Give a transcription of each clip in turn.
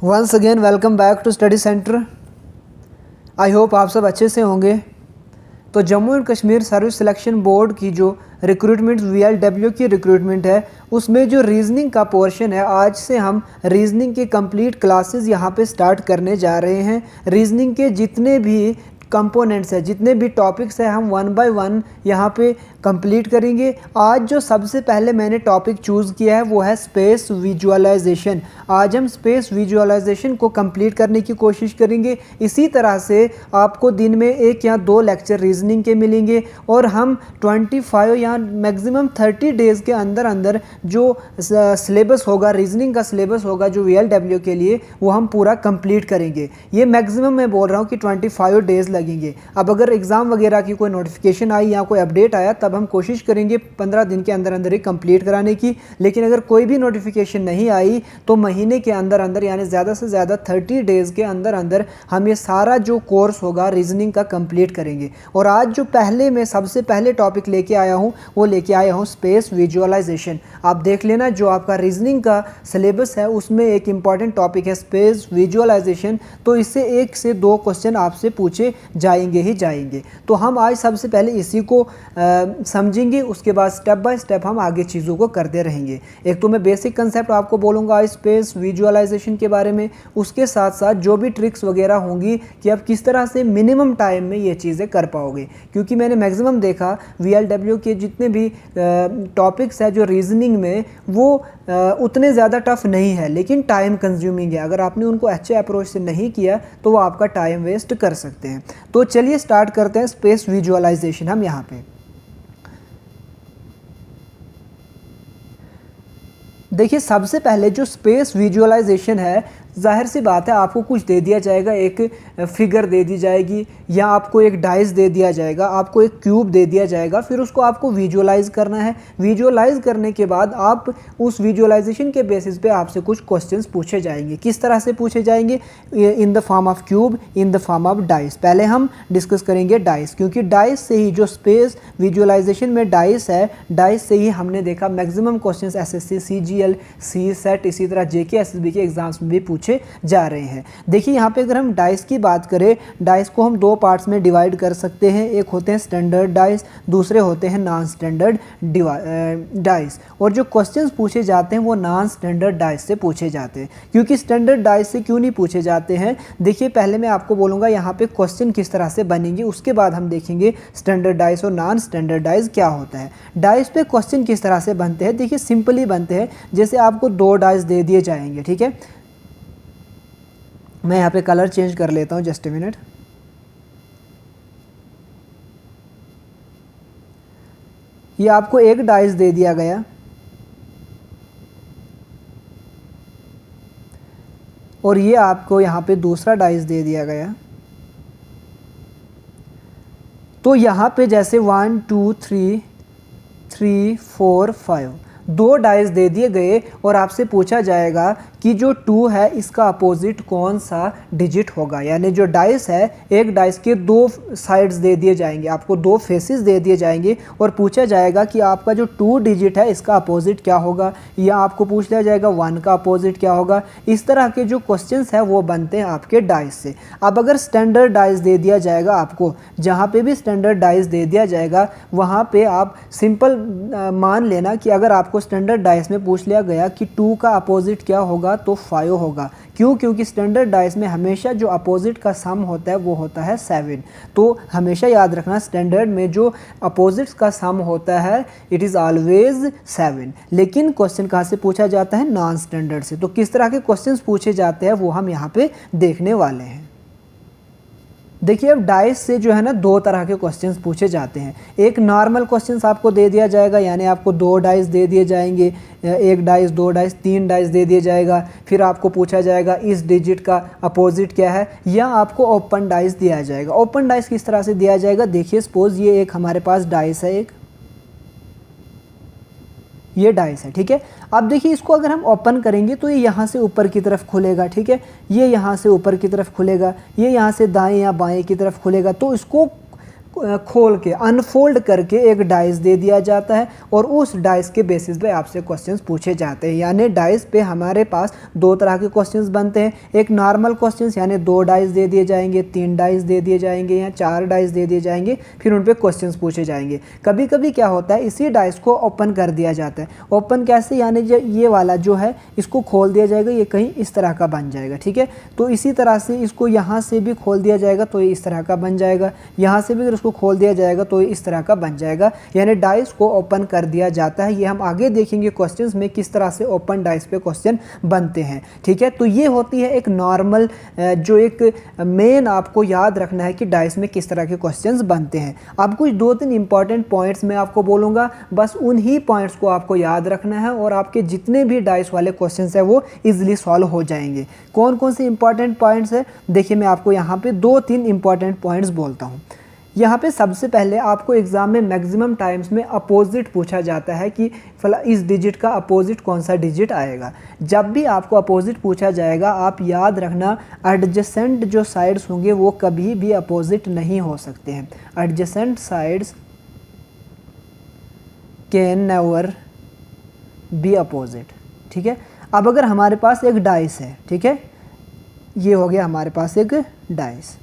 Once again welcome back to study centre. I hope आप सब अच्छे से होंगे। तो Jammu and Kashmir service selection board की जो रिक्रूटमेंट VLW की रिक्रूटमेंट है उसमें जो रीजनिंग का पोर्शन है, आज से हम रीजनिंग के कंप्लीट क्लासेस यहाँ पे स्टार्ट करने जा रहे हैं। रीजनिंग के जितने भी कंपोनेंट्स हैं, जितने भी टॉपिक्स हैं, हम 1 बाय 1 यहाँ पे कंप्लीट करेंगे। आज जो सबसे पहले मैंने टॉपिक चूज़ किया है वो है स्पेस विजुअलाइजेशन। आज हम स्पेस विजुअलाइजेशन को कंप्लीट करने की कोशिश करेंगे। इसी तरह से आपको दिन में 1 या 2 लेक्चर रीजनिंग के मिलेंगे और हम 25 या मैक्सिमम 30 डेज़ के अंदर अंदर जो सिलेबस होगा, रीजनिंग का सिलेबस होगा जो VLW के लिए, वो हम पूरा कंप्लीट करेंगे। ये मैक्सिमम मैं बोल रहा हूँ कि 25 डेज़ लगेंगे। अब अगर एग्ज़ाम वगैरह की कोई नोटिफिकेशन आई या कोई अपडेट आया तब हम कोशिश करेंगे 15 दिन के अंदर अंदर ही कंप्लीट कराने की। लेकिन अगर कोई भी नोटिफिकेशन नहीं आई तो महीने के अंदर अंदर यानी ज़्यादा से ज़्यादा 30 डेज़ के अंदर अंदर हम ये सारा जो कोर्स होगा रीजनिंग का कंप्लीट करेंगे। और आज जो मैं सबसे पहले टॉपिक लेके आया हूँ वो लेके आया हूँ स्पेस विजुअलाइजेशन। आप देख लेना, जो आपका रीजनिंग का सिलेबस है उसमें एक इम्पॉर्टेंट टॉपिक है स्पेस विजुअलाइजेशन। तो इससे 1 से 2 क्वेश्चन आपसे पूछे जाएंगे ही जाएंगे। तो हम आज सबसे पहले इसी को समझेंगे, उसके बाद स्टेप बाय स्टेप हम आगे चीज़ों को करते रहेंगे। एक तो मैं बेसिक कंसेप्ट आपको बोलूँगा आज स्पेस विजुअलाइजेशन के बारे में, उसके साथ साथ जो भी ट्रिक्स वगैरह होंगी कि आप किस तरह से मिनिमम टाइम में ये चीज़ें कर पाओगे। क्योंकि मैंने मैक्सिमम देखा VLW के जितने भी टॉपिक्स हैं जो रीजनिंग में, वो उतने ज़्यादा टफ नहीं है लेकिन टाइम कंज्यूमिंग है। अगर आपने उनको अच्छे अप्रोच से नहीं किया तो वो आपका टाइम वेस्ट कर सकते हैं। तो चलिए स्टार्ट करते हैं स्पेस विजुअलाइजेशन। हम यहाँ पे देखिए, सबसे पहले जो स्पेस विजुअलाइजेशन है, जाहिर सी बात है आपको कुछ दे दिया जाएगा, एक फिगर दे दी जाएगी या आपको एक डाइस दे दिया जाएगा, आपको एक क्यूब दे दिया जाएगा, फिर उसको आपको विजुअलाइज करना है। विजुअलाइज करने के बाद आप उस विजुअलाइजेशन के बेसिस पे आपसे कुछ क्वेश्चंस पूछे जाएंगे। किस तरह से पूछे जाएंगे? In the form of cube, in the form of dice. पहले हम डिस्कस करेंगे डाइस, क्योंकि डाइस से ही जो स्पेस विजुअलाइजेशन में डाइस है, डाइस से ही हमने देखा maximum questions SSC, CGL, CSET, इसी तरह JK SSB के एग्जाम्स में भी पूछे जा रहे हैं। देखिए यहाँ पे अगर हम डाइस की बात करें, डाइस को हम 2 पार्ट्स में डिवाइड कर सकते हैं। एक होते हैं स्टैंडर्ड डाइस, दूसरे होते हैं नॉन स्टैंडर्ड डाइस। और जो क्वेश्चंस पूछे जाते हैं वो नॉन स्टैंडर्ड डाइस से पूछे जाते हैं। क्योंकि स्टैंडर्ड डाइस से क्यों नहीं पूछे जाते हैं, देखिए पहले मैं आपको बोलूँगा यहाँ पे क्वेश्चन किस तरह से बनेंगे, उसके बाद हम देखेंगे स्टैंडर्ड डाइस और नॉन स्टैंडर्ड डाइस क्या होता है। डाइस पे क्वेश्चन किस तरह से बनते हैं, देखिए सिंपली बनते हैं। जैसे आपको 2 डाइस दे दिए जाएंगे, ठीक है। मैं यहाँ पे कलर चेंज कर लेता हूँ, जस्ट ए मिनट। ये आपको एक डाइस दे दिया गया और ये आपको यहाँ पे दूसरा डाइस दे दिया गया। तो यहाँ पे जैसे 1 2 3 3 4 5 2 डाइस दे दिए गए और आपसे पूछा जाएगा कि जो 2 है इसका अपोजिट कौन सा डिजिट होगा। यानी जो डाइस है, एक डाइस के 2 साइड्स दे दिए जाएंगे, आपको 2 फेसेस दे दिए जाएंगे और पूछा जाएगा कि आपका जो 2 डिजिट है इसका अपोजिट क्या होगा, या आपको पूछ लिया जाएगा 1 का अपोजिट क्या होगा। इस तरह के जो क्वेश्चंस है वो बनते हैं आपके डाइस से। अब अगर स्टैंडर्ड डाइस दे दिया जाएगा आपको, जहाँ पे भी स्टैंडर्ड डाइस दे दिया जाएगा वहाँ पे आप सिंपल मान लेना कि अगर आपको स्टैंडर्ड डाइस में पूछ लिया गया कि 2 का अपोजिट क्या होगा तो 5 होगा। क्यों? क्योंकि स्टैंडर्ड डाइस में हमेशा जो अपोजिट का सम होता है वो होता है 7। तो हमेशा याद रखना, स्टैंडर्ड में जो अपोजिट्स का सम होता है इट इज़ ऑलवेज 7। लेकिन क्वेश्चन कहाँ से पूछा जाता है? नॉन स्टैंडर्ड से। तो किस तरह के क्वेश्चंस पूछे जाते हैं वो हम यहाँ पे देखने वाले हैं। देखिए, अब डाइस से जो है ना 2 तरह के क्वेश्चंस पूछे जाते हैं। एक नॉर्मल क्वेश्चंस आपको दे दिया जाएगा, यानी आपको 2 डाइस दे दिए जाएंगे, 1 डाइस, 2 डाइस, 3 डाइस दे दिए जाएगा। फिर आपको पूछा जाएगा इस डिजिट का अपोजिट क्या है, या आपको ओपन डाइस दिया जाएगा। ओपन डाइस किस तरह से दिया जाएगा? देखिए सपोज ये एक हमारे पास डाइस है, एक ये डाइस है, ठीक है। अब देखिए इसको अगर हम ओपन करेंगे तो ये यहाँ से ऊपर की तरफ खुलेगा, ठीक है। ये यहाँ से ऊपर की तरफ खुलेगा, ये यहाँ से दाएं या बाएं की तरफ खुलेगा। तो इसको खोल के अनफोल्ड करके एक डाइस दे दिया जाता है और उस डाइस के बेसिस पे आपसे क्वेश्चंस पूछे जाते हैं। यानी डाइस पे हमारे पास दो तरह के क्वेश्चंस बनते हैं, एक नॉर्मल क्वेश्चंस यानी 2 डाइस दे दिए जाएंगे, 3 डाइस दे दिए जाएंगे या 4 डाइस दे दिए जाएंगे, फिर उन पे क्वेश्चंस पूछे जाएंगे। कभी कभी क्या होता है, इसी डाइस को ओपन कर दिया जाता है। ओपन कैसे, यानी जो ये वाला जो है इसको खोल दिया जाएगा, ये कहीं इस तरह का बन जाएगा, ठीक है। तो इसी तरह से इसको यहाँ से भी खोल दिया जाएगा तो ये इस तरह का बन जाएगा, यहाँ से भी अगर इसको खोल दिया जाएगा तो इस तरह का बन जाएगा। यानी डाइस को ओपन कर दिया जाता है। ये हम आगे देखेंगे क्वेश्चंस में किस तरह से ओपन डाइस पे क्वेश्चन बनते हैं, ठीक है। तो ये होती है एक नॉर्मल, जो एक मेन आपको याद रखना है कि डाइस में किस तरह के क्वेश्चंस बनते हैं। अब कुछ 2-3 इंपॉर्टेंट पॉइंट्स मैं आपको बोलूँगा, बस उन्हीं पॉइंट्स को आपको याद रखना है और आपके जितने भी डाइस वाले क्वेश्चंस हैं वो ईजिली सॉल्व हो जाएंगे। कौन कौन से इंपॉर्टेंट पॉइंट्स हैं, देखिए मैं आपको यहाँ पे 2-3 इंपॉर्टेंट पॉइंट्स बोलता हूँ। यहाँ पे सबसे पहले आपको एग्जाम में मैक्सिमम टाइम्स में अपोजिट पूछा जाता है कि इस डिजिट का अपोजिट कौन सा डिजिट आएगा। जब भी आपको अपोजिट पूछा जाएगा आप याद रखना एडजेसेंट जो साइड्स होंगे वो कभी भी अपोजिट नहीं हो सकते हैं। Adjacent sides can never be opposite, ठीक है। अब अगर हमारे पास एक डाइस है, ठीक है, ये हो गया हमारे पास एक डाइस,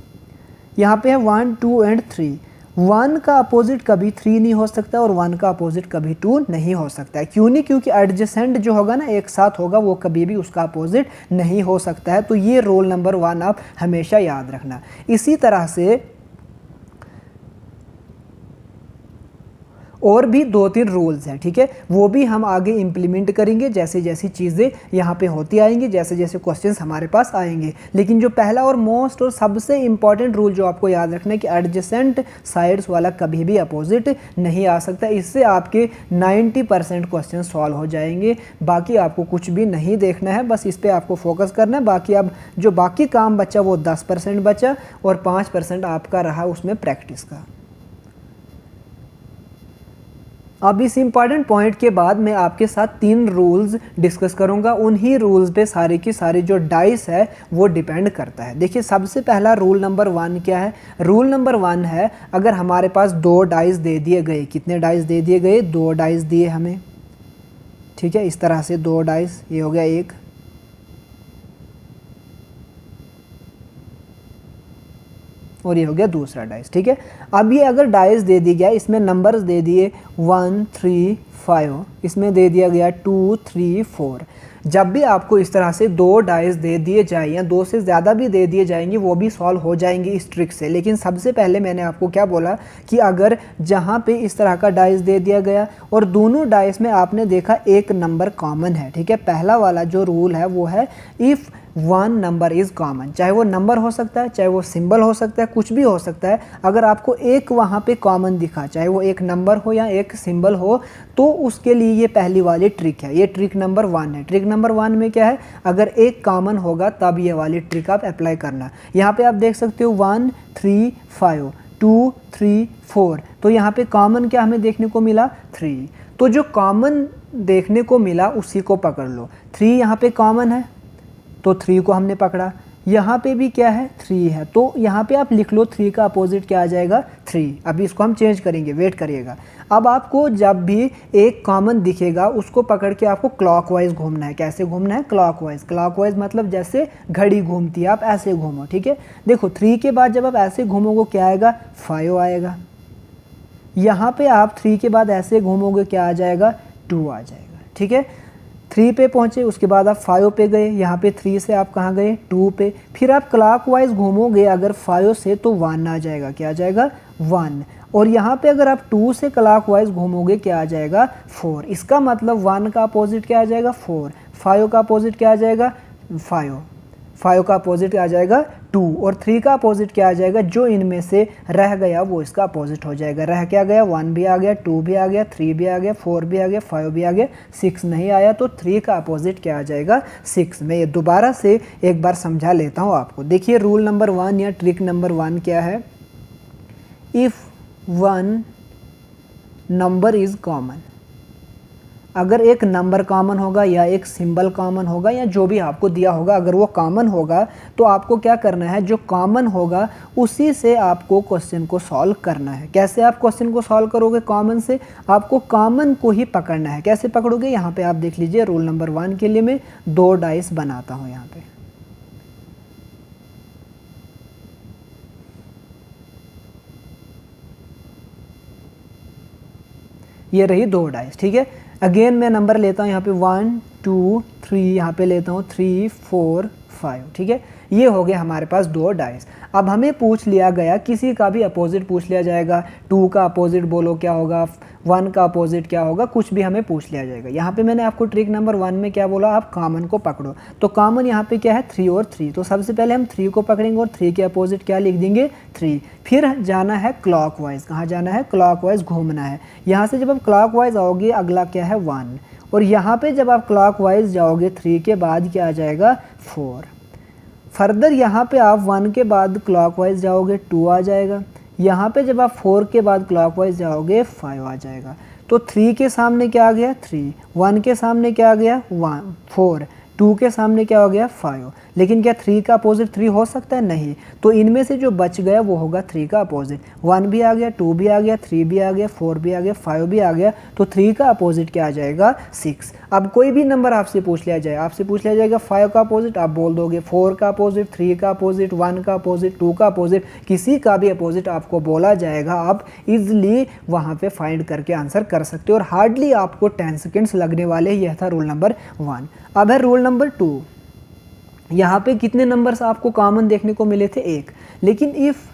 यहाँ पे है 1, 2 एंड 3। 1 का अपोजिट कभी 3 नहीं हो सकता और 1 का अपोजिट कभी 2 नहीं हो सकता है। क्यों नहीं, क्योंकि एडजेसेंट जो होगा ना एक साथ होगा, वो कभी भी उसका अपोजिट नहीं हो सकता है। तो ये रोल नंबर 1 आप हमेशा याद रखना। इसी तरह से और भी 2-3 रूल्स हैं, ठीक है, वो भी हम आगे इम्प्लीमेंट करेंगे जैसे जैसी चीज़ें यहाँ पे होती आएंगी, जैसे जैसे क्वेश्चंस हमारे पास आएंगे। लेकिन जो पहला और मोस्ट और सबसे इम्पॉर्टेंट रूल जो आपको याद रखना है कि एडजेसेंट साइड्स वाला कभी भी अपोजिट नहीं आ सकता। इससे आपके 90% क्वेश्चन सॉल्व हो जाएंगे। बाकी आपको कुछ भी नहीं देखना है, बस इस पर आपको फोकस करना है। बाकी अब जो बाकी काम बचा वो 10% बचा और 5% आपका रहा उसमें प्रैक्टिस का। अब इस इम्पॉर्टेंट पॉइंट के बाद मैं आपके साथ 3 रूल्स डिस्कस करूंगा। उन्हीं रूल्स पे सारे की सारी जो डाइस है वो डिपेंड करता है। देखिए सबसे पहला रूल नंबर 1 क्या है। रूल नंबर 1 है, अगर हमारे पास 2 डाइस दे दिए गए, कितने डाइस दे दिए गए, 2 डाइस दिए हमें, ठीक है, इस तरह से 2 डाइस, ये हो गया एक, और ये हो गया दूसरा डाइस, ठीक है। अब ये अगर डाइस दे दी गया, इसमें नंबर्स दे दिए 1, 3, 5, इसमें दे दिया गया 2, 3, 4। जब भी आपको इस तरह से 2 डाइस दे दिए जाए या 2 से ज़्यादा भी दे दिए जाएंगे वो भी सॉल्व हो जाएंगे इस ट्रिक से। लेकिन सबसे पहले मैंने आपको क्या बोला कि अगर जहाँ पे इस तरह का डाइस दे दिया गया और दोनों डाइस में आपने देखा एक नंबर कॉमन है, ठीक है, पहला वाला जो रूल है वो है इफ़ 1 नंबर इज़ कॉमन। चाहे वो नंबर हो सकता है, चाहे वो सिंबल हो सकता है, कुछ भी हो सकता है। अगर आपको एक वहाँ पे कॉमन दिखा, चाहे वो एक नंबर हो या एक सिंबल हो, तो उसके लिए ये पहली वाली ट्रिक है। ये ट्रिक नंबर 1 है। ट्रिक नंबर 1 में क्या है, अगर एक कॉमन होगा तब ये वाली ट्रिक आप अप्लाई करना। यहाँ पे आप देख सकते हो 1, 3, 5, 2, 3, 4। तो यहाँ पे कॉमन क्या हमें देखने को मिला, 3। तो जो कॉमन देखने को मिला उसी को पकड़ लो। 3 यहाँ पे कॉमन है तो 3 को हमने पकड़ा। यहाँ पे भी क्या है, 3 है, तो यहाँ पे आप लिख लो 3 का अपोजिट क्या आ जाएगा, 3। अभी इसको हम चेंज करेंगे, वेट करिएगा। अब आपको जब भी एक कॉमन दिखेगा उसको पकड़ के आपको क्लॉकवाइज घूमना है। कैसे घूमना है, क्लॉकवाइज। क्लॉकवाइज मतलब जैसे घड़ी घूमती है, आप ऐसे घूमो, ठीक है। देखो 3 के बाद जब आप ऐसे घूमोगे क्या आएगा, 5 आएगा। यहाँ पे आप 3 के बाद ऐसे घूमोगे क्या आ जाएगा, 2 आ जाएगा, ठीक है। 3 पे पहुँचे, उसके बाद आप 5 पे गए, यहाँ पे 3 से आप कहाँ गए, 2 पे। फिर आप क्लॉकवाइज घूमोगे अगर 5 से तो 1 आ जाएगा, क्या आ जाएगा, 1। और यहाँ पे अगर आप 2 से क्लॉकवाइज घूमोगे क्या आ जाएगा, 4। इसका मतलब 1 का अपोजिट क्या आ जाएगा, 4। 5 का अपोजिट क्या आ जाएगा, 5 का अपोजिट आ जाएगा 2। और 3 का अपोजिट क्या आ जाएगा, जो इनमें से रह गया वो इसका अपोजिट हो जाएगा। रह क्या गया, 1 भी आ गया, 2 भी आ गया, 3 भी आ गया, 4 भी आ गया, 5 भी आ गया, 6 नहीं आया। तो 3 का अपोजिट क्या आ जाएगा, 6। मैं ये दोबारा से एक बार समझा लेता हूँ आपको। देखिए रूल नंबर 1 या ट्रिक नंबर 1 क्या है, इफ़ 1 नंबर इज़ कॉमन। अगर एक नंबर कॉमन होगा या एक सिंबल कॉमन होगा या जो भी आपको दिया होगा, अगर वो कॉमन होगा तो आपको क्या करना है, जो कॉमन होगा उसी से आपको क्वेश्चन को सॉल्व करना है। कैसे आप क्वेश्चन को सॉल्व करोगे कॉमन से, आपको कॉमन को ही पकड़ना है। कैसे पकड़ोगे, यहाँ पे आप देख लीजिए रूल नंबर 1 के लिए मैं 2 डाइस बनाता हूँ यहाँ पे। ये रही 2 डाइस, ठीक है। अगेन मैं नंबर लेता हूँ यहाँ पे 1 2 3, यहाँ पे लेता हूँ 3 4 5, ठीक है। ये हो गया हमारे पास 2 डाइस। अब हमें पूछ लिया गया, किसी का भी अपोजिट पूछ लिया जाएगा, 2 का अपोजिट बोलो क्या होगा, 1 का अपोजिट क्या होगा, कुछ भी हमें पूछ लिया जाएगा। यहाँ पे मैंने आपको ट्रिक नंबर 1 में क्या बोला, आप कॉमन को पकड़ो। तो कॉमन यहाँ पे क्या है, 3 और 3। तो सबसे पहले हम 3 को पकड़ेंगे और 3 के अपोजिट क्या लिख देंगे, 3। फिर जाना है क्लॉकवाइज, कहाँ जाना है, क्लॉकवाइज घूमना है। यहाँ से जब आप क्लॉकवाइज आओगे अगला क्या है 1, और यहाँ पे जब आप क्लॉकवाइज जाओगे 3 के बाद क्या आ जाएगा 4। फर्दर यहाँ पे आप 1 के बाद क्लॉकवाइज जाओगे 2 आ जाएगा। यहाँ पे जब आप 4 के बाद क्लॉकवाइज जाओगे 5 आ जाएगा। तो 3 के सामने क्या आ गया 3, 1 के सामने क्या आ गया 1 4, 2 के सामने क्या हो गया 5। लेकिन क्या 3 का अपोजिट 3 हो सकता है, नहीं। तो इनमें से जो बच गया वो होगा 3 का अपोजिट। 1 भी आ गया, 2 भी आ गया, 3 भी आ गया, 4 भी आ गया, 5 भी आ गया। तो 3 का अपोजिट क्या आ जाएगा 6। अब कोई भी नंबर आपसे पूछ लिया जाए, आपसे पूछ लिया जाएगा 5 का अपोजिट, आप बोल दोगे 4 का अपोजिट, 3 का अपोजिट, 1 का अपोजिट, 2 का अपोजिट, किसी का भी अपोजिट आपको बोला जाएगा, आप इजली वहाँ पे फाइंड करके आंसर कर सकते हो और हार्डली आपको 10 सेकेंड्स लगने वाले। यह था रूल नंबर 1। अब है रूल नंबर 2। यहाँ पे कितने नंबर्स आपको कॉमन देखने को मिले थे, 1। लेकिन इफ़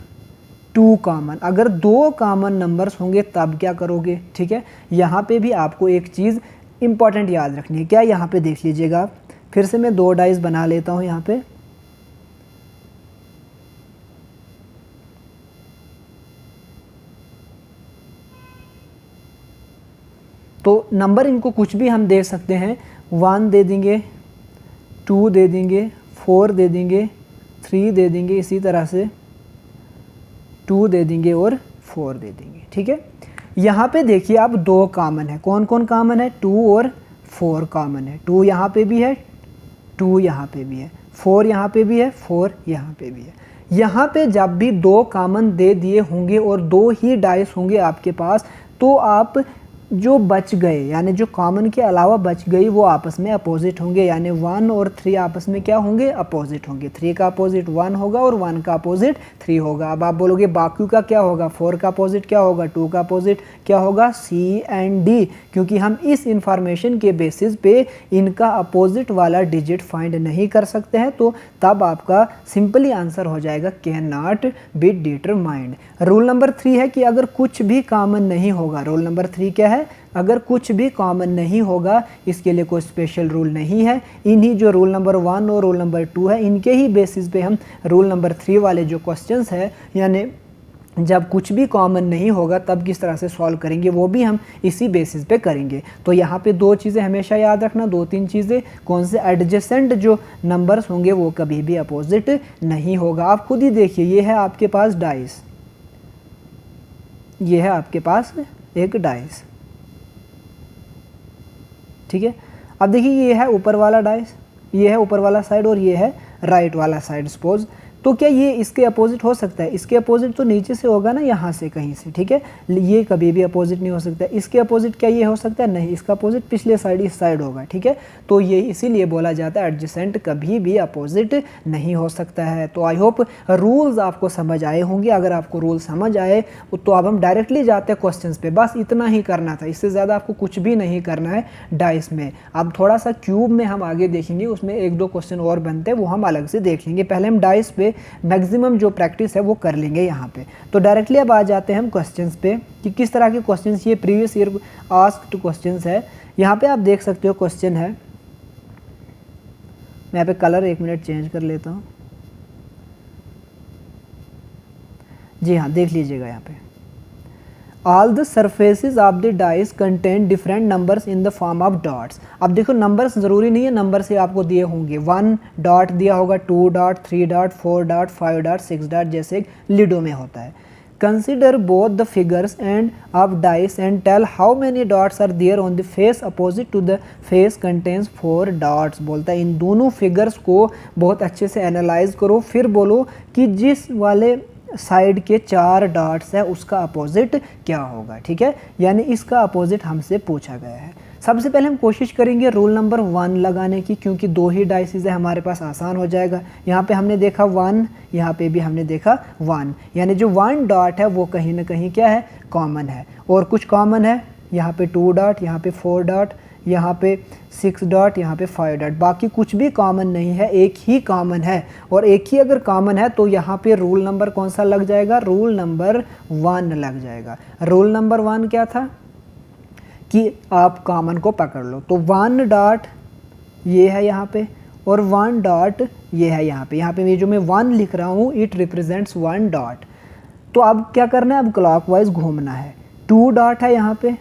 2 कॉमन, अगर 2 कॉमन नंबर्स होंगे तब क्या करोगे, ठीक है। यहाँ पे भी आपको एक चीज़ इंपॉर्टेंट याद रखनी है। क्या, यहाँ पे देख लीजिएगा आप, फिर से मैं 2 डाइस बना लेता हूँ यहाँ पे। तो नंबर इनको कुछ भी हम दे सकते हैं, 1 दे देंगे, 2 दे देंगे, 4 दे देंगे, 3 दे देंगे, इसी तरह से 2 दे देंगे और 4 दे देंगे, ठीक है। यहाँ पे देखिए आप 2 कॉमन है। कौन कौन कॉमन है, 2 और 4 कॉमन है। 2 यहाँ पे भी है, 2 यहाँ पे भी है, 4 यहाँ पे भी है, 4 यहाँ पे भी है। यहाँ पे जब भी 2 कॉमन दे दिए होंगे और 2 ही डाइस होंगे आपके पास, तो आप जो बच गए, यानी जो कॉमन के अलावा बच गई, वो आपस में अपोजिट होंगे। यानी 1 और 3 आपस में क्या होंगे, अपोजिट होंगे। 3 का अपोजिट 1 होगा और 1 का अपोजिट 3 होगा। अब आप बोलोगे बाकी का क्या होगा, 4 का अपोजिट क्या होगा, 2 का अपोजिट क्या होगा, C एंड D। क्योंकि हम इस इंफॉर्मेशन के बेसिस पे इनका अपोजिट वाला डिजिट फाइंड नहीं कर सकते हैं, तो तब आपका सिंपली आंसर हो जाएगा can not be determined. Rule number 3 है कि अगर कुछ भी कॉमन नहीं होगा, रूल नंबर 3 क्या है, अगर कुछ भी कॉमन नहीं होगा, इसके लिए कोई स्पेशल रूल नहीं है। इन्हीं जो रूल नंबर 1 और रूल नंबर 2 है, इनके ही बेसिस पे हम रूल नंबर 3 वाले जो क्वेश्चंस है, यानी जब कुछ भी कॉमन नहीं होगा तब किस तरह से सॉल्व करेंगे, वो भी हम इसी बेसिस पे करेंगे। तो यहाँ पे 2 चीज़ें हमेशा याद रखना, 2-3 चीज़ें। कौन से, एडजेसेंट जो नंबर्स होंगे वो कभी भी अपोजिट नहीं होगा। आप खुद ही देखिए, ये है आपके पास डाइस, ये है आपके पास एक डाइस, ठीक है। अब देखिए ये है ऊपर वाला डाइस, ये है ऊपर वाला साइड और ये है राइट वाला साइड सपोज। तो क्या ये इसके अपोजिट हो सकता है, इसके अपोजिट तो नीचे से होगा ना, यहाँ से कहीं से, ठीक है। ये कभी भी अपोजिट नहीं हो सकता। इसके अपोजिट क्या ये हो सकता है, नहीं। इसका अपोजिट पिछले साइड, इस साइड होगा, ठीक है। तो ये इसीलिए बोला जाता है एडजेसेंट कभी भी अपोजिट नहीं हो सकता है। तो आई होप रूल्स आपको समझ आए होंगे। अगर आपको रूल समझ आए तो अब हम डायरेक्टली जाते हैं क्वेश्चंस पे। बस इतना ही करना था, इससे ज़्यादा आपको कुछ भी नहीं करना है डाइस में। अब थोड़ा सा क्यूब में हम आगे देखेंगे, उसमें 1-2 क्वेश्चन और बनते हैं, वो हम अलग से देख लेंगे। पहले हम डाइस पे मैक्सिमम जो प्रैक्टिस है वो कर लेंगे यहाँ पे। तो डायरेक्टली अब आ जाते हैं हम क्वेश्चंस पे कि किस तरह के क्वेश्चंस, ये प्रीवियस ईयर आस्क्ड क्वेश्चंस है। यहाँ पे आप देख सकते हो क्वेश्चन है, मैं यहाँ पे कलर 1 मिनट चेंज कर लेता हूँ। जी हाँ, देख लीजिएगा यहाँ पे, all the surfaces of the dice contain different numbers in the form of dots. अब देखो नंबर्स ज़रूरी नहीं है नंबर से आपको दिए होंगे, 1 डॉट दिया होगा, 2 dot, 3 dot, 4 dot, 5 dot, 6 dot, जैसे लूडो में होता है। Consider both the figures and of dice and tell how many dots are there on the face opposite to the face contains 4 dots. बोलता है इन दोनों फिगर्स को बहुत अच्छे से एनालाइज करो, फिर बोलो कि जिस वाले साइड के 4 डॉट्स है उसका अपोजिट क्या होगा। ठीक है, यानी इसका अपोजिट हमसे पूछा गया है। सबसे पहले हम कोशिश करेंगे रूल नंबर 1 लगाने की, क्योंकि 2 ही डाइसेस है हमारे पास, आसान हो जाएगा। यहाँ पे हमने देखा 1, यहाँ पे भी हमने देखा 1, यानी जो 1 डॉट है वो कहीं ना कहीं क्या है, कॉमन है। और कुछ कॉमन है, यहाँ पे 2 डॉट, यहाँ पे 4 डॉट, यहाँ पे 6 डॉट, यहाँ पे 5 डॉट, बाकी कुछ भी कॉमन नहीं है, एक ही कॉमन है। और एक ही अगर कॉमन है तो यहाँ पे रूल नंबर कौन सा लग जाएगा, रूल नंबर 1 लग जाएगा। रूल नंबर 1 क्या था कि आप कॉमन को पकड़ लो। तो 1 डॉट ये है यहाँ पे और 1 डॉट ये है यहाँ पे। यहाँ पे ये जो मैं 1 लिख रहा हूँ इट रिप्रेजेंट्स 1 डॉट। तो अब क्या करना है, अब क्लॉकवाइज घूमना है। 2 डॉट है यहाँ पे,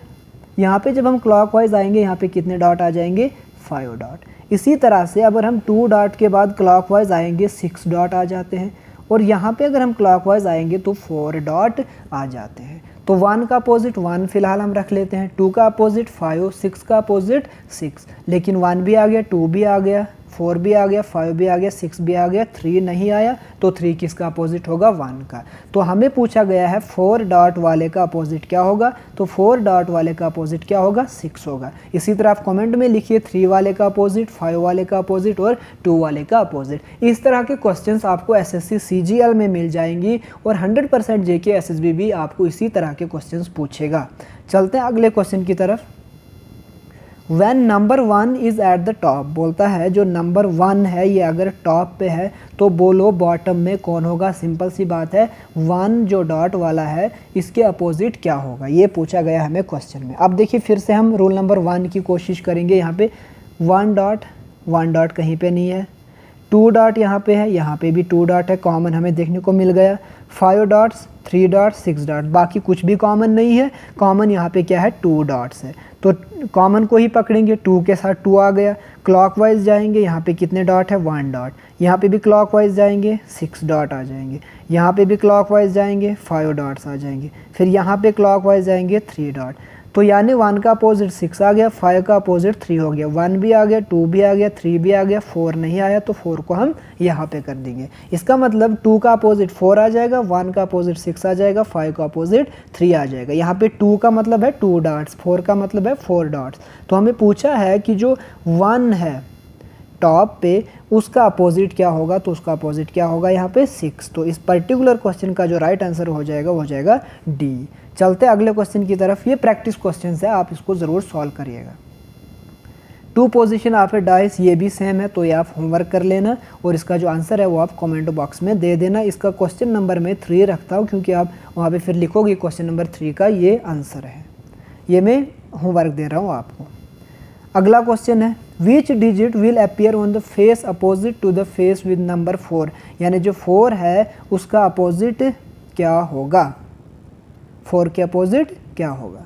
यहाँ पे जब हम क्लॉकवाइज आएंगे यहाँ पे कितने डॉट आ जाएंगे, 5 डॉट। इसी तरह से अगर हम 2 डॉट के बाद क्लॉकवाइज आएंगे 6 डॉट आ जाते हैं, और यहाँ पे अगर हम क्लॉकवाइज आएंगे तो 4 डॉट आ जाते हैं। तो 1 का अपोजिट 1 फिलहाल हम रख लेते हैं, 2 का अपोजिट 5, 6 का अपोजिट 6, लेकिन 1 भी आ गया, 2 भी आ गया, 4 भी आ गया, 5 भी आ गया, 6 भी आ गया, 3 नहीं आया। तो 3 किसका अपोजिट होगा, 1 का। तो हमें पूछा गया है 4 डॉट वाले का अपोजिट क्या होगा, तो 4 डॉट वाले का अपोजिट क्या होगा, 6 होगा। इसी तरह आप कमेंट में लिखिए 3 वाले का अपोजिट, 5 वाले का अपोजिट और 2 वाले का अपोजिट। इस तरह के क्वेश्चंस आपको एसएससी सीजीएल में मिल जाएंगी और 100% जेके एसएसबी भी आपको इसी तरह के क्वेश्चंस पूछेगा। चलते हैं अगले क्वेश्चन की तरफ। When number 1 is at the top, बोलता है जो नंबर 1 है ये अगर टॉप पे है तो बोलो बॉटम में कौन होगा। सिंपल सी बात है, 1 जो डॉट वाला है इसके अपोजिट क्या होगा, ये पूछा गया हमें क्वेश्चन में। अब देखिए फिर से हम रूल नंबर 1 की कोशिश करेंगे। यहाँ पे 1 डॉट कहीं पे नहीं है, 2 डॉट यहाँ पे है, यहाँ पे भी 2 डॉट है, कॉमन हमें देखने को मिल गया। 5 डॉट्स, 3 डॉट, 6 डॉट, बाकी कुछ भी कॉमन नहीं है। कॉमन यहाँ पे क्या है, 2 डॉट्स है, तो कॉमन को ही पकड़ेंगे। 2 के साथ 2 आ गया। क्लॉकवाइज जाएंगे, यहाँ पे कितने डॉट है, 1 डॉट। यहाँ पे भी क्लॉकवाइज जाएंगे 6 डॉट आ जाएंगे। यहाँ पे भी क्लॉकवाइज जाएंगे 5 डॉट्स आ जाएंगे। फिर यहाँ पे क्लॉकवाइज जाएंगे 3 डॉट। तो यानी 1 का अपोजिट 6 आ गया, 5 का अपोजिट 3 हो गया, 1 भी आ गया, 2 भी आ गया, 3 भी आ गया, 4 नहीं आया, तो 4 को हम यहाँ पे कर देंगे। इसका मतलब 2 का अपोजिट 4 आ जाएगा, 1 का अपोजिट 6 आ जाएगा, 5 का अपोजिट 3 आ जाएगा। यहाँ पे 2 का मतलब है 2 डॉट्स, 4 का मतलब है 4 डॉट्स। तो हमें पूछा है कि जो 1 है टॉप पे उसका अपोजिट क्या होगा, तो उसका अपोजिट क्या होगा यहाँ पे 6। तो इस पर्टिकुलर क्वेश्चन का जो राइट आंसर हो जाएगा वो हो जाएगा डी। चलते अगले क्वेश्चन की तरफ। ये प्रैक्टिस क्वेश्चन है, आप इसको ज़रूर सॉल्व करिएगा। 2 पोजीशन ऑफ ए डाइस, ये भी सेम है, तो ये आप होमवर्क कर लेना और इसका जो आंसर है वो आप कमेंट बॉक्स में दे देना। इसका क्वेश्चन नंबर मैं 3 रखता हूँ क्योंकि आप वहाँ पे फिर लिखोगे क्वेश्चन नंबर 3 का ये आंसर है। ये मैं होमवर्क दे रहा हूँ आपको। अगला क्वेश्चन है which digit will appear on the face opposite to the face with number 4, यानी जो 4 है उसका अपोजिट क्या होगा, 4 के अपोजिट क्या होगा।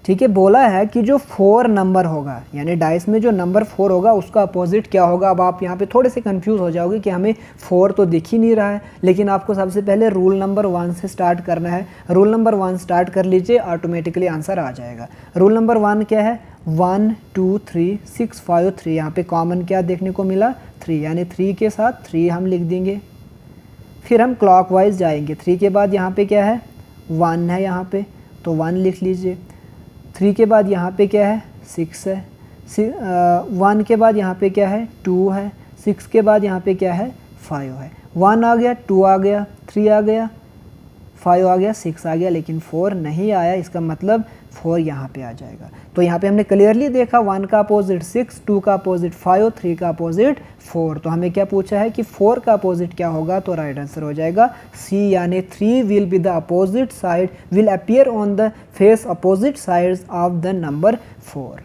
ठीक है, बोला है कि जो 4 नंबर होगा यानी डाइस में जो नंबर 4 होगा उसका अपोजिट क्या होगा। अब आप यहाँ पे थोड़े से कंफ्यूज हो जाओगे कि हमें 4 तो दिख ही नहीं रहा है, लेकिन आपको सबसे पहले रूल नंबर 1 से स्टार्ट करना है। रूल नंबर 1 स्टार्ट कर लीजिए, ऑटोमेटिकली आंसर आ जाएगा। रूल नंबर 1 क्या है, 1 2 3 6 5 3, यहाँ पे कॉमन क्या देखने को मिला 3, यानी 3 के साथ 3 हम लिख देंगे। फिर हम क्लॉकवाइज जाएंगे, 3 के बाद यहाँ पे क्या है 1 है, यहाँ पे तो 1 लिख लीजिए। 3 के बाद यहाँ पे क्या है 6 है, 1 के बाद यहाँ पे क्या है 2 है, 6 के बाद यहाँ पे क्या है 5 है। 1 आ गया, 2 आ गया, 3 आ गया, 5 आ गया, 6 आ गया, लेकिन 4 नहीं आया। इसका मतलब 4 यहाँ पे आ जाएगा। तो यहाँ पे हमने क्लियरली देखा 1 का अपोजिट 6, 2 का अपोजिट 5, 3 का अपोजिट 4। तो हमें क्या पूछा है कि 4 का अपोजिट क्या होगा, तो राइट आंसर हो जाएगा सी, यानी 3 will be the opposite side will appear on the face opposite sides of the number 4।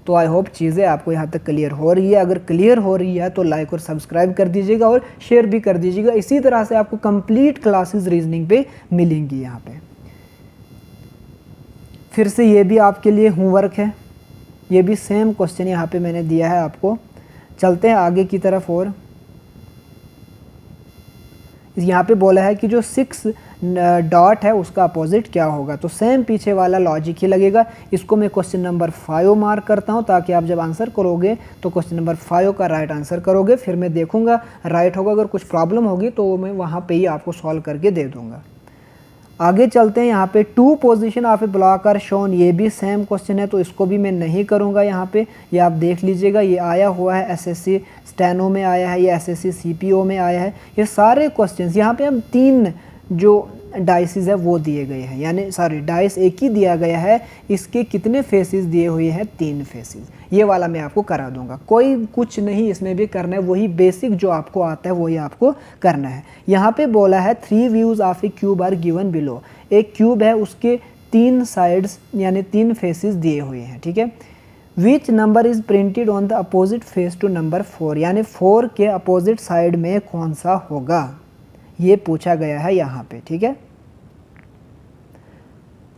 तो आई होप चीज़ें आपको यहाँ तक क्लियर हो रही है। अगर क्लियर हो रही है तो लाइक और सब्सक्राइब कर दीजिएगा और शेयर भी कर दीजिएगा। इसी तरह से आपको कंप्लीट क्लासेस रीजनिंग पे मिलेंगी। यहाँ पे फिर से ये भी आपके लिए होमवर्क है, ये भी सेम क्वेश्चन यहाँ पे मैंने दिया है आपको। चलते हैं आगे की तरफ। और यहाँ पे बोला है कि जो 6 डॉट है उसका अपोजिट क्या होगा, तो सेम पीछे वाला लॉजिक ही लगेगा। इसको मैं क्वेश्चन नंबर 5 मार्क करता हूँ ताकि आप जब आंसर करोगे तो क्वेश्चन नंबर 5 का राइट आंसर करोगे, फिर मैं देखूंगा राइट होगा, अगर कुछ प्रॉब्लम होगी तो मैं वहाँ पे ही आपको सॉल्व करके दे दूँगा। आगे चलते हैं, यहाँ पे 2 position of a block are shown, ये भी सेम क्वेश्चन है तो इसको भी मैं नहीं करूँगा यहाँ पे, ये आप देख लीजिएगा। ये आया हुआ है एसएससी स्टेनो में आया है, ये एसएससी सीपीओ में आया है। ये सारे क्वेश्चंस यहाँ पे हम 3 जो डाइसेस है वो दिए गए हैं, यानी सॉरी डाइस एक ही दिया गया है, इसके कितने फेसेस दिए हुए हैं, 3 फेसेस। ये वाला मैं आपको करा दूंगा, कोई कुछ नहीं इसमें भी करना है, वही बेसिक जो आपको आता है वही आपको करना है। यहाँ पे बोला है 3 views of a cube are given below, एक क्यूब है उसके 3 साइड्स यानी 3 फेसेस दिए हुए हैं, ठीक है। Which number is printed on the opposite face to number 4, यानी 4 के अपोजिट साइड में कौन सा होगा, ये पूछा गया है यहाँ पे, ठीक है।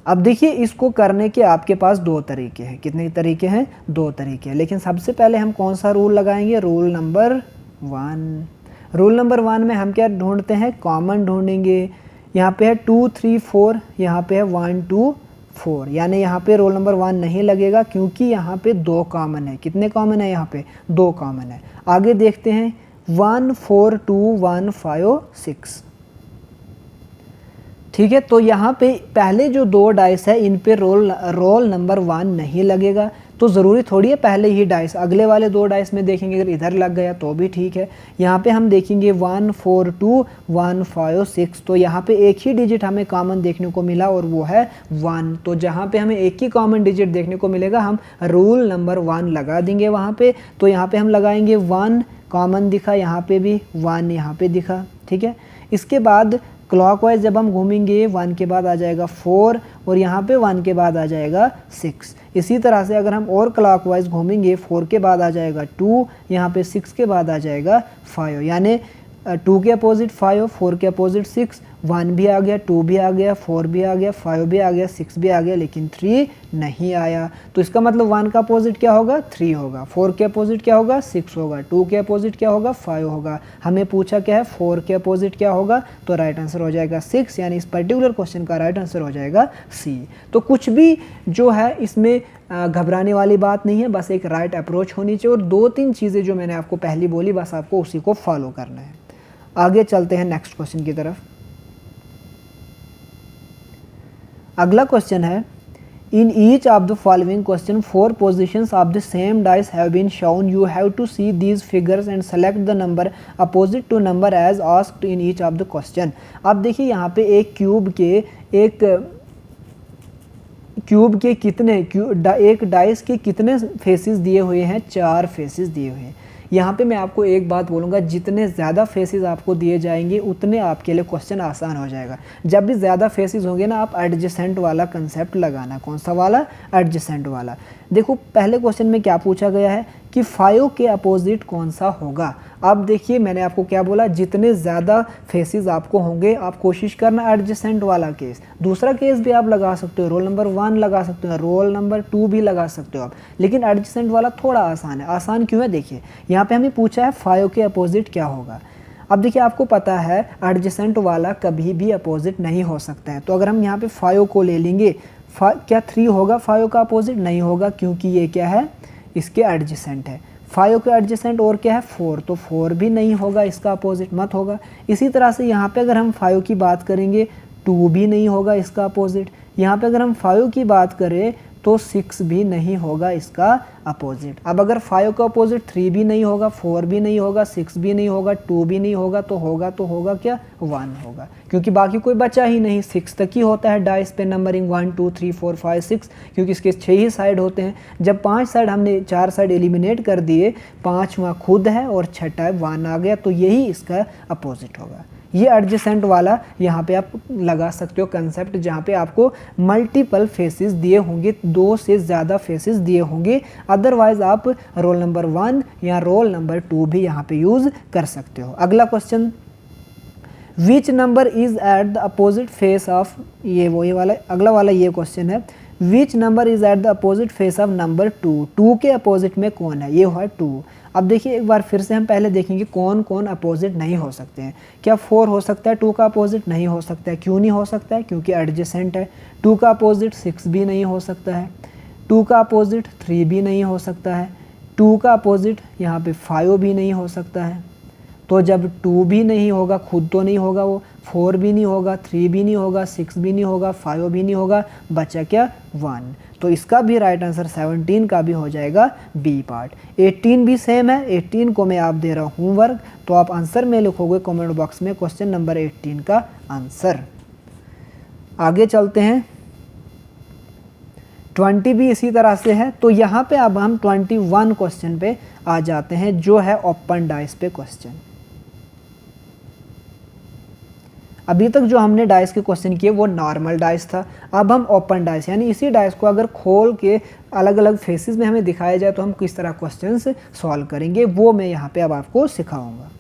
अब देखिए इसको करने के आपके पास 2 तरीके हैं, कितने तरीके हैं, 2 तरीके हैं, लेकिन सबसे पहले हम कौन सा रूल लगाएंगे, रूल नंबर 1। रूल नंबर 1 में हम क्या ढूंढते हैं, कॉमन ढूंढेंगे। यहाँ पे है 2 3 4, यहाँ पे है 1 2 4, यानी यहाँ पे रोल नंबर 1 नहीं लगेगा क्योंकि यहाँ पे 2 कॉमन है। कितने कॉमन है, यहाँ पे 2 कॉमन है। आगे देखते हैं 1 4 2 1 5 6, ठीक है। तो यहाँ पे पहले जो 2 डाइस है इन पे रोल नंबर 1 नहीं लगेगा, तो ज़रूरी थोड़ी है पहले ही डाइस, अगले वाले 2 डाइस में देखेंगे अगर इधर लग गया तो भी ठीक है। यहाँ पे हम देखेंगे 1 4 2 1 5 6, तो यहाँ पे एक ही डिजिट हमें कॉमन देखने को मिला और वो है 1, तो जहाँ पे हमें एक ही कॉमन डिजिट देखने को मिलेगा हम रूल नंबर 1 लगा देंगे वहाँ पे। तो यहाँ पे हम लगाएंगे 1 कॉमन दिखा, यहाँ पे भी 1 यहाँ पे दिखा, ठीक है। इसके बाद क्लॉकवाइज जब हम घूमेंगे 1 के बाद आ जाएगा 4 और यहाँ पे 1 के बाद आ जाएगा 6। इसी तरह से अगर हम और क्लॉकवाइज घूमेंगे 4 के बाद आ जाएगा 2, यहाँ पे 6 के बाद आ जाएगा 5, यानी 2 के अपोजिट 5, 4 के अपोजिट 6, 1 भी आ गया, 2 भी आ गया, 4 भी आ गया, 5 भी आ गया, 6 भी आ गया, लेकिन 3 नहीं आया। तो इसका मतलब 1 का अपोजिट क्या होगा, 3 होगा, 4 के अपोजिट क्या होगा, 6 होगा, 2 के अपोजिट क्या होगा, 5 होगा। हमें पूछा क्या है, 4 के अपोजिट क्या होगा, तो राइट आंसर हो जाएगा 6, यानी इस पर्टिकुलर क्वेश्चन का राइट आंसर हो जाएगा सी। तो कुछ भी जो है इसमें घबराने वाली बात नहीं है, बस एक राइट अप्रोच होनी चाहिए और 2-3 चीज़ें जो मैंने आपको पहली बोली बस आपको उसी को फॉलो करना है। आगे चलते हैं नेक्स्ट क्वेश्चन की तरफ। अगला क्वेश्चन है, in each of the following question 4 positions of the same dice have been shown, you have to see these figures and select the number opposite to number as asked in each of the question. अब देखिए यहाँ पे एक cube के कितने एक dice के कितने फेसेस दिए हुए हैं, 4 फेसेस दिए हुए हैं। यहाँ पे मैं आपको एक बात बोलूँगा, जितने ज़्यादा फेसेस आपको दिए जाएंगे उतने आपके लिए क्वेश्चन आसान हो जाएगा। जब भी ज़्यादा फेसेस होंगे ना, आप एडजेसेंट वाला कंसेप्ट लगाना। कौन सा वाला, एडजेसेंट वाला। देखो पहले क्वेश्चन में क्या पूछा गया है कि 5 के अपोजिट कौन सा होगा। अब देखिए मैंने आपको क्या बोला, जितने ज़्यादा फेसेस आपको होंगे आप कोशिश करना एडजेसेंट वाला केस। दूसरा केस भी आप लगा सकते हो, रोल नंबर 1 लगा सकते हो, रोल नंबर 2 भी लगा सकते हो आप, लेकिन एडजेसेंट वाला थोड़ा आसान है। आसान क्यों है, देखिए यहाँ पे हमें पूछा है 5 के अपोजिट क्या होगा। अब देखिए आपको पता है एडजेसेंट वाला कभी भी अपोजिट नहीं हो सकता है, तो अगर हम यहाँ पे 5 को ले लेंगे, क्या 3 होगा 5 का अपोजिट, नहीं होगा क्योंकि ये क्या है, इसके एडजेसेंट है। 5 के एडजेसेंट और क्या है 4, तो 4 भी नहीं होगा, इसका अपोजिट मत होगा। इसी तरह से यहाँ पे अगर हम 5 की बात करेंगे 2 भी नहीं होगा इसका अपोजिट। यहाँ पे अगर हम 5 की बात करें तो 6 भी नहीं होगा इसका अपोजिट। अब अगर 5 का अपोजिट 3 भी नहीं होगा, 4 भी नहीं होगा, 6 भी नहीं होगा, 2 भी नहीं होगा, तो होगा क्या, 1 होगा, क्योंकि बाकी कोई बचा ही नहीं। 6 तक ही होता है डाइस पे नंबरिंग, 1 2 3 4 5 6, क्योंकि इसके 6 ही साइड होते हैं। जब 5 साइड हमने 4 साइड एलिमिनेट कर दिए, 5वां खुद है और छठा 1 आ गया, तो यही इसका अपोजिट होगा। ये एडजेसेंट वाला यहाँ पे आप लगा सकते हो कंसेप्ट, जहाँ पे आपको मल्टीपल फेसेस दिए होंगे, 2 से ज़्यादा फेसेस दिए होंगे। अदरवाइज आप रोल नंबर 1 या रोल नंबर 2 भी यहाँ पे यूज़ कर सकते हो। अगला question, which number is at the opposite face of, ये वही वाला अगला वाला ये क्वेश्चन है, which number is at the opposite face of number 2, 2 के अपोजिट में कौन है, ये हुआ 2। अब देखिए एक बार फिर से हम पहले देखेंगे कौन कौन अपोजिट नहीं हो सकते हैं। क्या 4 हो सकता है 2 का अपोजिट? नहीं हो सकता है। क्यों नहीं हो सकता है? क्योंकि एडजेसेंट है। 2 का अपोजिट 6 भी नहीं हो सकता है। 2 का अपोजिट 3 भी नहीं हो सकता है। 2 का अपोजिट यहाँ पे 5 भी नहीं हो सकता है। तो जब 2 भी नहीं होगा, खुद तो नहीं होगा वो, 4 भी नहीं होगा, 3 भी नहीं होगा, 6 भी नहीं होगा, 5 भी नहीं होगा, बचा क्या? 1। तो इसका भी राइट आंसर 17 का भी हो जाएगा बी पार्ट। 18 भी सेम है, 18 को मैं आप दे रहा हूँ होमवर्क, तो आप आंसर में लिखोगे कमेंट बॉक्स में क्वेश्चन नंबर 18 का आंसर। आगे चलते हैं। 20 भी इसी तरह से है। तो यहाँ पे अब हम 21 क्वेश्चन पे आ जाते हैं, जो है ओपन डाइस पे क्वेश्चन। अभी तक जो हमने डाइस के क्वेश्चन किए वो नॉर्मल डाइस था। अब हम ओपन डाइस, यानी इसी डाइस को अगर खोल के अलग अलग फेसेस में हमें दिखाया जाए तो हम किस तरह क्वेश्चंस सॉल्व करेंगे, वो मैं यहाँ पे अब आपको सिखाऊंगा।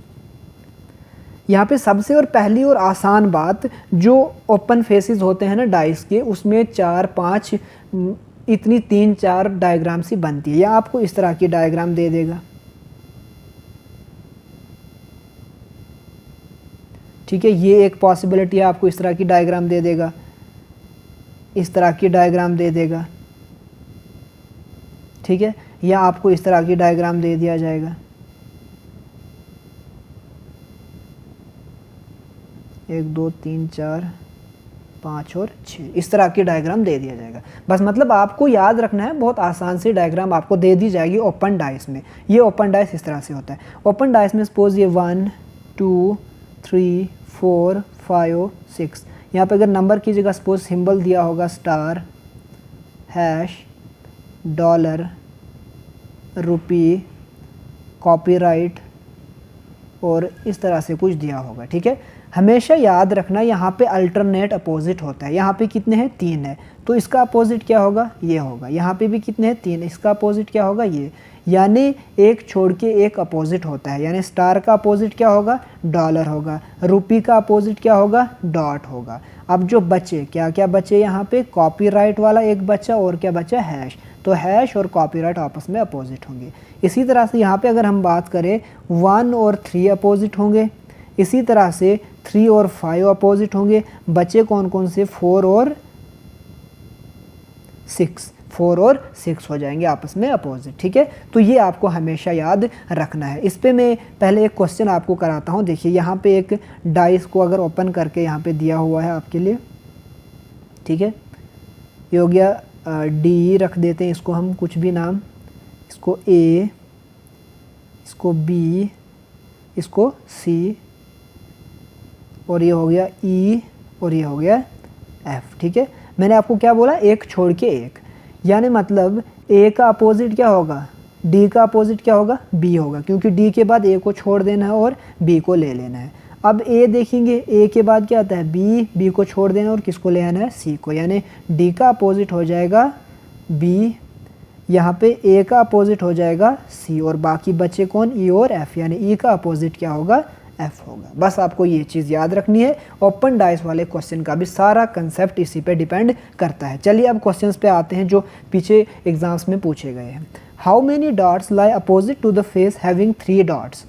यहाँ पे सबसे और पहली और आसान बात, जो ओपन फेसेस होते हैं ना डाइस के, उसमें 4-5 इतनी 3-4 डायग्राम सी बनती है, या आपको इस तरह की डायग्राम दे देगा। ठीक है, ये एक पॉसिबिलिटी है, आपको इस तरह की डायग्राम दे देगा, इस तरह की डायग्राम दे देगा। ठीक है, या आपको इस तरह की डायग्राम दे दिया जाएगा। 1 2 3 4 5 और 6 इस तरह की डायग्राम दे दिया जाएगा। बस मतलब आपको याद रखना है, बहुत आसान सी डायग्राम आपको दे दी जाएगी ओपन डाइस में। ये ओपन डाइस इस तरह से होता है। ओपन डाइस में सपोज ये 1 2 3 4 5 6, यहाँ पे अगर नंबर की जगह सपोज सिंबल दिया होगा स्टार, हैश, डॉलर, रुपी, कॉपीराइट और इस तरह से कुछ दिया होगा। ठीक है, हमेशा याद रखना यहाँ पे अल्टरनेट अपोजिट होता है। यहाँ पे कितने हैं? 3 है, तो इसका अपोजिट क्या होगा? ये होगा। यहाँ पे भी कितने हैं? 3, इसका अपोजिट क्या होगा? ये। यानी एक छोड़ के एक अपोजिट होता है। यानी स्टार का अपोजिट क्या होगा? डॉलर होगा। रुपी का अपोजिट क्या होगा? डॉट होगा। अब जो बचे, क्या क्या बचे यहाँ पे? कॉपीराइट वाला एक बचा, और क्या बचा? हैश। तो हैश और कॉपीराइट आपस में अपोजिट होंगे। इसी तरह से यहाँ पे अगर हम बात करें 1 और 3 अपोजिट होंगे। इसी तरह से 3 और 5 अपोजिट होंगे। बचे कौन कौन से? 4 और 6, 4 और 6 हो जाएंगे आपस में अपोजिट। ठीक है, तो ये आपको हमेशा याद रखना है। इस पे मैं पहले एक क्वेश्चन आपको कराता हूँ। देखिए यहाँ पे एक डाइस को अगर ओपन करके यहाँ पे दिया हुआ है आपके लिए। ठीक है, ये हो गया डी, रख देते हैं इसको हम कुछ भी नाम, इसको ए, इसको बी, इसको सी, और ये हो गया ई, और ये हो गया एफ। ठीक है, मैंने आपको क्या बोला? एक छोड़ के एक, यानी मतलब ए का अपोजिट क्या होगा? डी का अपोजिट क्या होगा? बी होगा, क्योंकि डी के बाद ए को छोड़ देना है और बी को ले लेना है। अब ए देखेंगे, ए के बाद क्या आता है? बी, बी को छोड़ देना और किसको ले आना है? सी को। यानी डी का अपोजिट हो जाएगा बी, यहाँ पे ए का अपोजिट हो जाएगा सी, और बाकी बचे कौन? ई और एफ। यानी ई का अपोजिट क्या होगा? एफ होगा। बस आपको ये चीज़ याद रखनी है। ओपन डाइस वाले क्वेश्चन का भी सारा कंसेप्ट इसी पे डिपेंड करता है। चलिए अब क्वेश्चंस पे आते हैं जो पीछे एग्जाम्स में पूछे गए हैं। How many dots lie opposite to the face having 3 dots?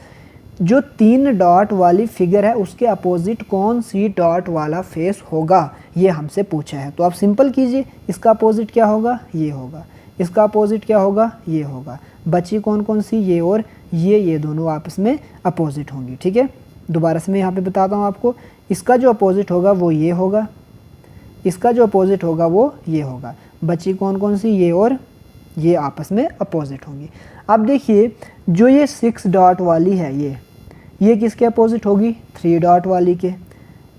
जो 3 डॉट वाली फिगर है उसके अपोजिट कौन सी डॉट वाला फेस होगा, ये हमसे पूछा है। तो आप सिंपल कीजिए, इसका अपोजिट क्या होगा? ये होगा। इसका अपोजिट क्या होगा? ये होगा। बची कौन कौन सी? ये और ये दोनों आपस में अपोजिट होंगी। ठीक है, दोबारा से मैं यहाँ पे बताता हूँ आपको। इसका जो अपोजिट होगा वो ये होगा, इसका जो अपोजिट होगा वो ये होगा। बची कौन कौन सी? ये और ये आपस में अपोजिट होंगी। अब देखिए, जो ये 6 डॉट वाली है, ये किसके अपोजिट होगी? 3 डॉट वाली के।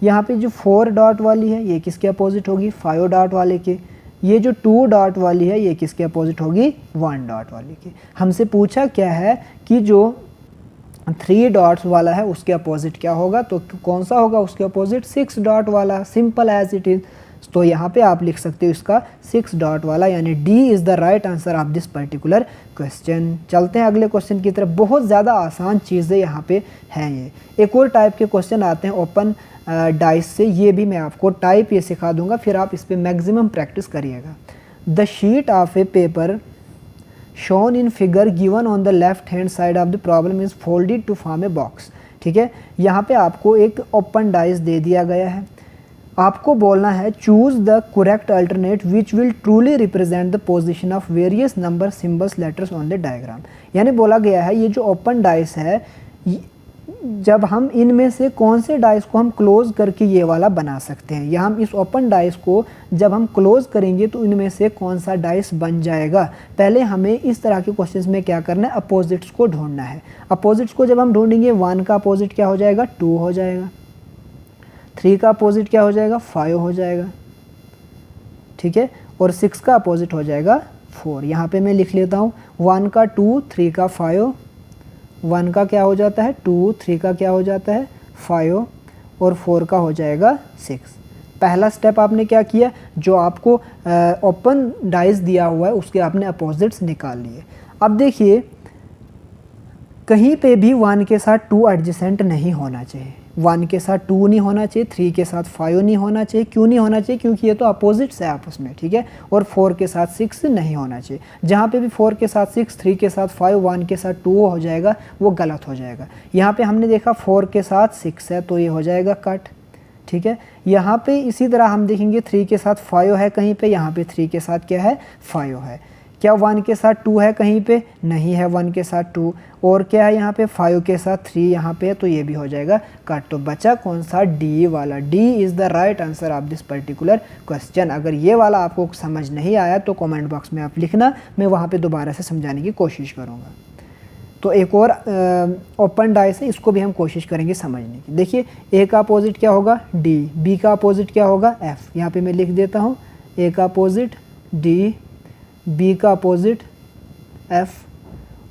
यहाँ पे जो 4 डॉट वाली है, ये किसके अपोजिट होगी? 5 डॉट वाले के। ये जो 2 डॉट वाली है, ये किसके अपोजिट होगी? 1 डॉट वाली के। हमसे पूछा क्या है कि जो 3 डॉट्स वाला है उसके अपोजिट क्या होगा, तो कौन सा होगा उसके अपोजिट? 6 डॉट वाला, सिंपल एज इट इज़। तो यहाँ पे आप लिख सकते हो इसका 6 डॉट वाला, यानी D is the right answer of this particular question. चलते हैं अगले क्वेश्चन की तरफ। बहुत ज़्यादा आसान चीज़ें यहाँ पे हैं। ये एक और टाइप के क्वेश्चन आते हैं ओपन डाइस से, ये भी मैं आपको टाइप ये सिखा दूंगा, फिर आप इस पर मैक्सिमम प्रैक्टिस करिएगा। The sheet of a paper shown in figure given on the left hand side of the problem is folded to form a box. ठीक है, यहाँ पे आपको एक ओपन डाइस दे दिया गया है, आपको बोलना है choose the correct alternate which will truly represent the position of various number symbols letters on the diagram. यानी बोला गया है ये जो ओपन डाइस है, जब हम इनमें से कौन से डाइस को हम क्लोज करके ये वाला बना सकते हैं, या हम इस ओपन डाइस को जब हम क्लोज करेंगे तो इनमें से कौन सा डाइस बन जाएगा। पहले हमें इस तरह के क्वेश्चंस में क्या करना है, अपोजिट्स को ढूंढना है। अपोजिट्स को जब हम ढूंढेंगे 1 का अपोजिट क्या हो जाएगा, 2 हो जाएगा, 3 का अपोजिट क्या हो जाएगा, 5 हो जाएगा। ठीक है, और 6 का अपोजिट हो जाएगा 4। यहाँ पे मैं लिख लेता हूँ 1 का 2, 3 का 5, 1 का क्या हो जाता है 2, 3 का क्या हो जाता है 5 और 4 का हो जाएगा 6। पहला स्टेप आपने क्या किया, जो आपको ओपन डाइस दिया हुआ है उसके आपने अपोजिट्स निकाल लिए। अब देखिए कहीं पे भी 1 के साथ 2 एडजेसेंट नहीं होना चाहिए, 1 के साथ 2 नहीं होना चाहिए, 3 के साथ 5 नहीं होना चाहिए। क्यों नहीं होना चाहिए, क्योंकि ये तो अपोजिट्स है आपस में। ठीक है, और 4 के साथ 6 नहीं होना चाहिए। जहाँ पे भी 4 के साथ 6, 3 के साथ 5, 1 के साथ 2 हो जाएगा, वो गलत हो जाएगा। यहाँ पे हमने देखा 4 के साथ 6 है तो ये हो जाएगा कट। ठीक है, यहाँ पे इसी तरह हम देखेंगे 3 के साथ 5 है कहीं पे, यहाँ पे 3 के साथ क्या है 5 है। क्या 1 के साथ 2 है कहीं पे, नहीं है 1 के साथ 2, और क्या है यहाँ पे 5 के साथ 3 यहाँ पे है, तो ये भी हो जाएगा कट। तो बचा कौन सा, डी वाला। D is the right answer of this particular question. अगर ये वाला आपको समझ नहीं आया तो कमेंट बॉक्स में आप लिखना, मैं वहाँ पे दोबारा से समझाने की कोशिश करूँगा। तो एक और ओपन डाइस है, इसको भी हम कोशिश करेंगे समझने की। देखिए ए का अपोजिट क्या होगा, डी, बी का अपोजिट क्या होगा, एफ। यहाँ पे मैं लिख देता हूँ ए का अपोजिट डी, बी का अपोजिट एफ,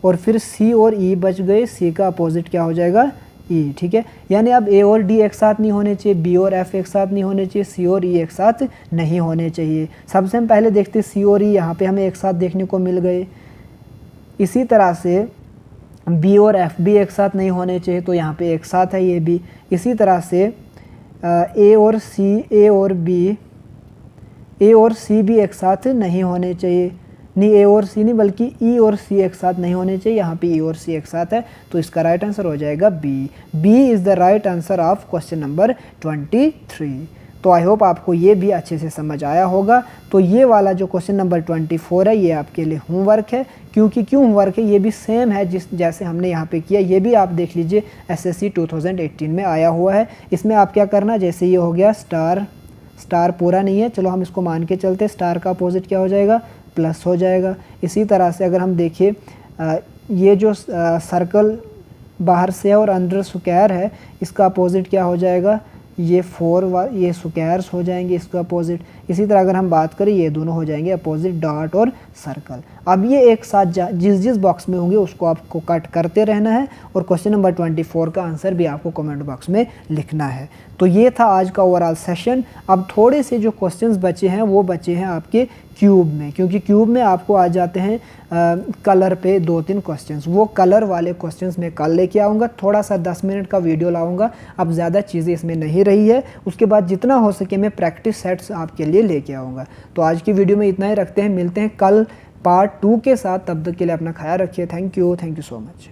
और फिर सी और ई बच गए, सी का अपोजिट क्या हो जाएगा ई। ठीक है, यानी अब ए और डी एक साथ नहीं होने चाहिए, बी और एफ एक साथ नहीं होने चाहिए, सी और ई एक साथ नहीं होने चाहिए। सबसे हम पहले देखते सी और ई, यहाँ पे हमें एक साथ देखने को मिल गए। इसी तरह से बी और एफ भी एक साथ नहीं होने चाहिए, तो यहाँ पे एक साथ है ये भी। इसी तरह से ए और सी, ए और बी, ए और सी भी एक साथ नहीं होने चाहिए, नहीं ए और सी नहीं बल्कि ई और सी एक साथ नहीं होने चाहिए, यहाँ पे ई और सी एक साथ है, तो इसका राइट आंसर हो जाएगा B. B is the right answer of question number 23। तो आई होप आपको ये भी अच्छे से समझ आया होगा। तो ये वाला जो क्वेश्चन नंबर 24 है ये आपके लिए होमवर्क है। क्योंकि क्यों होमवर्क है, ये भी सेम है जैसे हमने यहाँ पे किया, ये भी आप देख लीजिए SSC 2018 में आया हुआ है। इसमें आप क्या करना, जैसे ये हो गया स्टार, स्टार पूरा नहीं है, चलो हम इसको मान के चलते, स्टार का अपोजिट क्या हो जाएगा, प्लस हो जाएगा। इसी तरह से अगर हम देखें ये जो सर्कल बाहर से है और अंदर स्क्वायर है, इसका अपोजिट क्या हो जाएगा, ये 4 ये स्क्वायर्स हो जाएंगे इसका अपोजिट। इसी तरह अगर हम बात करें ये दोनों हो जाएंगे अपोजिट, डॉट और सर्कल। अब ये एक साथ जिस बॉक्स में होंगे उसको आपको कट करते रहना है, और क्वेश्चन नंबर 24 का आंसर भी आपको कमेंट बॉक्स में लिखना है। तो ये था आज का ओवरऑल सेशन। अब थोड़े से जो क्वेश्चंस बचे हैं वो बचे हैं आपके क्यूब में, क्योंकि क्यूब में आपको आ जाते हैं कलर पे 2-3 क्वेश्चंस। वो कलर वाले क्वेश्चंस मैं कल लेके आऊँगा, थोड़ा सा 10 मिनट का वीडियो लाऊंगा। अब ज़्यादा चीज़ें इसमें नहीं रही है, उसके बाद जितना हो सके मैं प्रैक्टिस सेट्स आपके लिए लेके आऊँगा। तो आज की वीडियो में इतना ही रखते हैं, मिलते हैं कल पार्ट 2 के साथ। तब तक के लिए अपना ख्याल रखिए। Thank you so much.